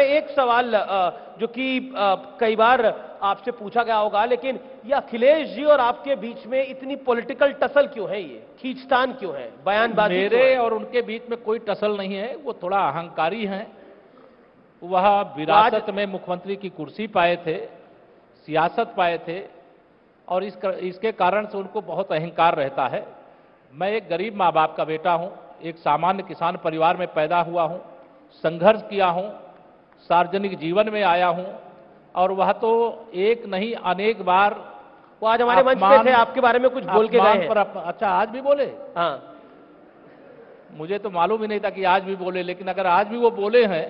पे एक सवाल जो कि कई बार आपसे पूछा गया होगा, लेकिन ये अखिलेश जी और आपके बीच में इतनी पॉलिटिकल टसल क्यों है, ये खींचतान क्यों है, बयानबाजी क्यों है? मेरे और उनके बीच में कोई टसल नहीं है। वो थोड़ा अहंकारी हैं। वह विरासत में मुख्यमंत्री की कुर्सी पाए थे, सियासत पाए थे, और इसके कारण से उनको बहुत अहंकार रहता है। मैं एक गरीब माँ बाप का बेटा हूं, एक सामान्य किसान परिवार में पैदा हुआ हूं, संघर्ष किया हूं, सार्वजनिक जीवन में आया हूं, और वह तो एक नहीं अनेक बार वो आज हमारे मंच पे थे, आपके बारे में कुछ बोल के गए हैं। अच्छा, आज भी बोले? हाँ, मुझे तो मालूम ही नहीं था कि आज भी बोले, लेकिन अगर आज भी वो बोले हैं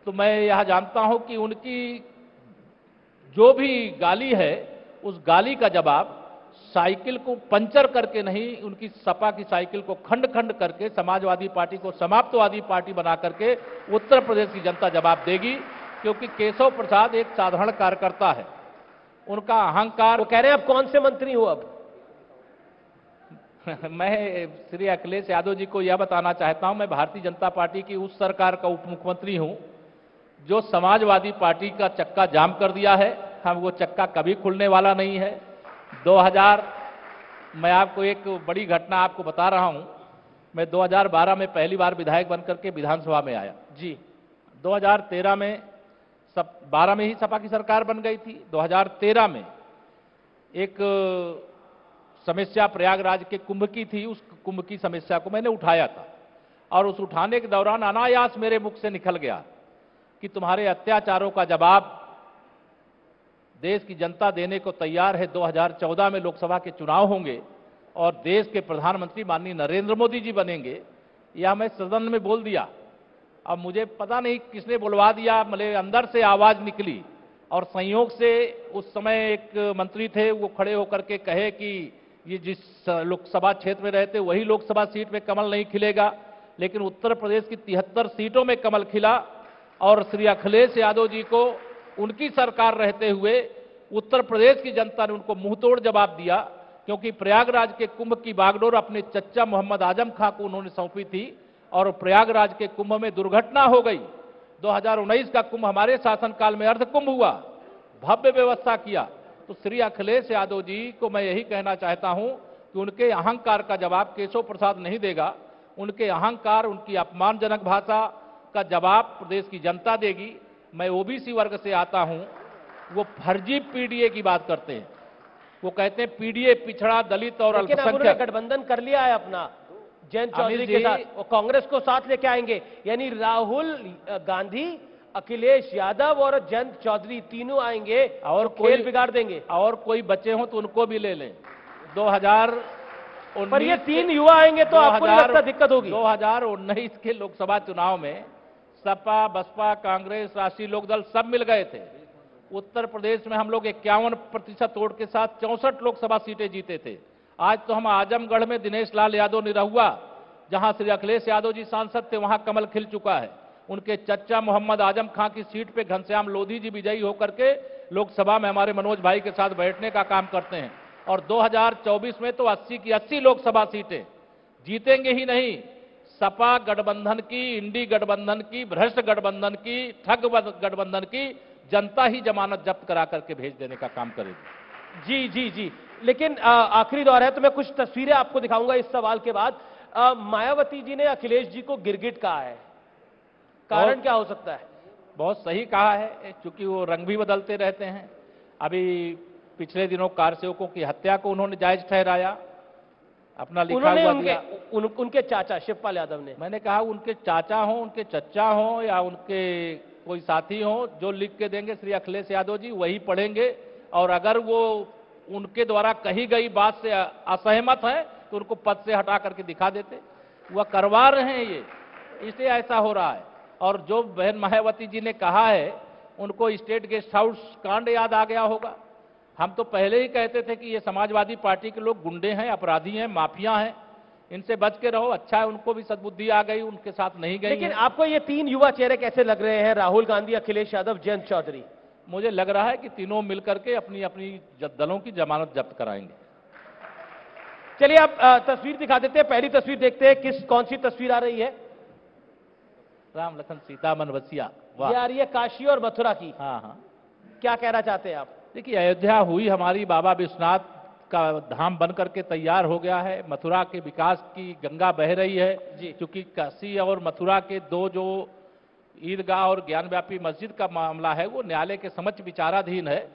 तो मैं यह जानता हूं कि उनकी जो भी गाली है, उस गाली का जवाब साइकिल को पंचर करके नहीं, उनकी सपा की साइकिल को खंड खंड करके समाजवादी पार्टी को समाप्तवादी पार्टी बना करके उत्तर प्रदेश की जनता जवाब देगी। क्योंकि केशव प्रसाद एक साधारण कार्यकर्ता है। उनका अहंकार। वो कह रहे हैं आप कौन से मंत्री हो अब? मैं श्री अखिलेश यादव जी को यह बताना चाहता हूं, मैं भारतीय जनता पार्टी की उस सरकार का उप मुख्यमंत्री हूं जो समाजवादी पार्टी का चक्का जाम कर दिया है। हम वो चक्का कभी खुलने वाला नहीं है। 2000, मैं आपको एक बड़ी घटना आपको बता रहा हूं। मैं 2012 में पहली बार विधायक बनकर के विधानसभा में आया जी। 2013 में 12 में ही सपा की सरकार बन गई थी। 2013 में एक समस्या प्रयागराज के कुंभ की थी। उस कुंभ की समस्या को मैंने उठाया था, और उस उठाने के दौरान अनायास मेरे मुख से निकल गया कि तुम्हारे अत्याचारों का जवाब देश की जनता देने को तैयार है। 2014 में लोकसभा के चुनाव होंगे और देश के प्रधानमंत्री माननीय नरेंद्र मोदी जी बनेंगे। यह मैं सदन में बोल दिया। अब मुझे पता नहीं किसने बुलवा दिया, मेरे अंदर से आवाज निकली, और संयोग से उस समय एक मंत्री थे, वो खड़े होकर के कहे कि ये जिस लोकसभा क्षेत्र में रहते वही लोकसभा सीट में कमल नहीं खिलेगा, लेकिन उत्तर प्रदेश की 73 सीटों में कमल खिला। और श्री अखिलेश यादव जी को उनकी सरकार रहते हुए उत्तर प्रदेश की जनता ने उनको मुंहतोड़ जवाब दिया, क्योंकि प्रयागराज के कुंभ की बागडोर अपने चच्चा मोहम्मद आजम खां को उन्होंने सौंपी थी, और प्रयागराज के कुंभ में दुर्घटना हो गई। 2019 का कुंभ हमारे शासनकाल में अर्ध कुंभ हुआ, भव्य व्यवस्था किया। तो श्री अखिलेश यादव जी को मैं यही कहना चाहता हूं कि उनके अहंकार का जवाब केशव प्रसाद नहीं देगा। उनके अहंकार, उनकी अपमानजनक भाषा का जवाब प्रदेश की जनता देगी। मैं ओबीसी वर्ग से आता हूं। वो फर्जी पीडीए की बात करते हैं। वो कहते हैं पीडीए पिछड़ा, दलित और अल्पसंख्यक। गठबंधन कर लिया है अपना जयंत चौधरी के साथ, वो कांग्रेस को साथ लेके आएंगे। यानी राहुल गांधी, अखिलेश यादव और जयंत चौधरी तीनों आएंगे और खेल बिगाड़ देंगे। और कोई बच्चे हों तो उनको भी ले लें। 2019 पर ये 3 युवा आएंगे तो आपको नहीं लगता दिक्कत होगी? 2019 के लोकसभा चुनाव में सपा, बसपा, कांग्रेस, राष्ट्रीय लोकदल सब मिल गए थे। उत्तर प्रदेश में हम लोग 51% वोट के साथ 64 लोकसभा सीटें जीते थे। आज तो हम आजमगढ़ में दिनेश लाल यादव निरहुआ, जहां श्री अखिलेश यादव जी सांसद थे, वहां कमल खिल चुका है। उनके चच्चा मोहम्मद आजम खां की सीट पे घनश्याम लोधी जी विजयी होकर के लोकसभा में हमारे मनोज भाई के साथ बैठने का काम करते हैं। और 2024 में तो 80 की 80 लोकसभा सीटें जीतेंगे ही नहीं। सपा गठबंधन की, इंडी गठबंधन की, भ्रष्ट गठबंधन की, ठग गठबंधन की जनता ही जमानत जब्त करा करके भेज देने का काम करेगी। जी जी जी। लेकिन आखिरी दौर है तो मैं कुछ तस्वीरें आपको दिखाऊंगा इस सवाल के बाद। मायावती जी ने अखिलेश जी को गिरगिट कहा है, कारण क्या हो सकता है? बहुत सही कहा है, क्योंकि वो रंग भी बदलते रहते हैं। अभी पिछले दिनों कारसेवकों की हत्या को उन्होंने जायज ठहराया, अपना लिखा हुआ दिया। उनके चाचा शिवपाल यादव ने, मैंने कहा उनके चाचा हों, उनके चच्चा हों, या उनके कोई साथी हों, जो लिख के देंगे श्री अखिलेश यादव जी वही पढ़ेंगे। और अगर वो उनके द्वारा कही गई बात से असहमत है तो उनको पद से हटा करके दिखा देते। वह करवा रहे हैं ये, इसलिए ऐसा हो रहा है। और जो बहन मायावती जी ने कहा है, उनको स्टेट गेस्ट हाउस कांड याद आ गया होगा। हम तो पहले ही कहते थे कि ये समाजवादी पार्टी के लोग गुंडे हैं, अपराधी हैं, माफिया हैं, इनसे बच के रहो। अच्छा है, उनको भी सद्बुद्धि आ गई, उनके साथ नहीं गई। लेकिन आपको ये 3 युवा चेहरे कैसे लग रहे हैं, राहुल गांधी, अखिलेश यादव, जयंत चौधरी? मुझे लग रहा है कि तीनों मिलकर के अपनी अपनी दलों की जमानत जब्त कराएंगे। चलिए आप तस्वीर दिखा देते हैं। पहली तस्वीर देखते हैं, कौन सी तस्वीर आ रही है। राम लखन सीता मन बसिया। ये वाह। आ रही है काशी और मथुरा की, हाँ हाँ। क्या कहना चाहते हैं आप? देखिए, अयोध्या हुई हमारी बाबा विश्वनाथ का धाम बन करके तैयार हो गया है। मथुरा के विकास की गंगा बह रही है जी। क्योंकि काशी और मथुरा के दो जो ईदगाह और ज्ञानव्यापी मस्जिद का मामला है वो न्यायालय के समक्ष विचाराधीन है।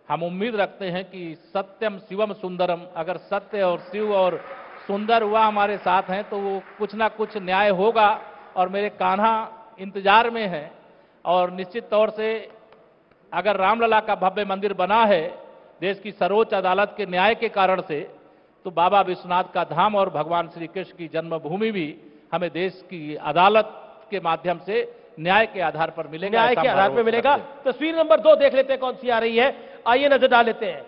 हम उम्मीद रखते हैं कि सत्यम शिवम सुंदरम, अगर सत्य और शिव और सुंदर हुआ हमारे साथ हैं तो वो कुछ ना कुछ न्याय होगा, और मेरे कान्हा इंतजार में है। और निश्चित तौर से अगर रामलला का भव्य मंदिर बना है देश की सर्वोच्च अदालत के न्याय के कारण से, तो बाबा विश्वनाथ का धाम और भगवान श्री कृष्ण की जन्मभूमि भी हमें देश की अदालत के माध्यम से न्याय के आधार पर मिलेगा। न्याय के आधार पर मिलेगा। तस्वीर नंबर 2 देख लेते हैं कौन सी आ रही है, आइए नजर डाल लेते हैं।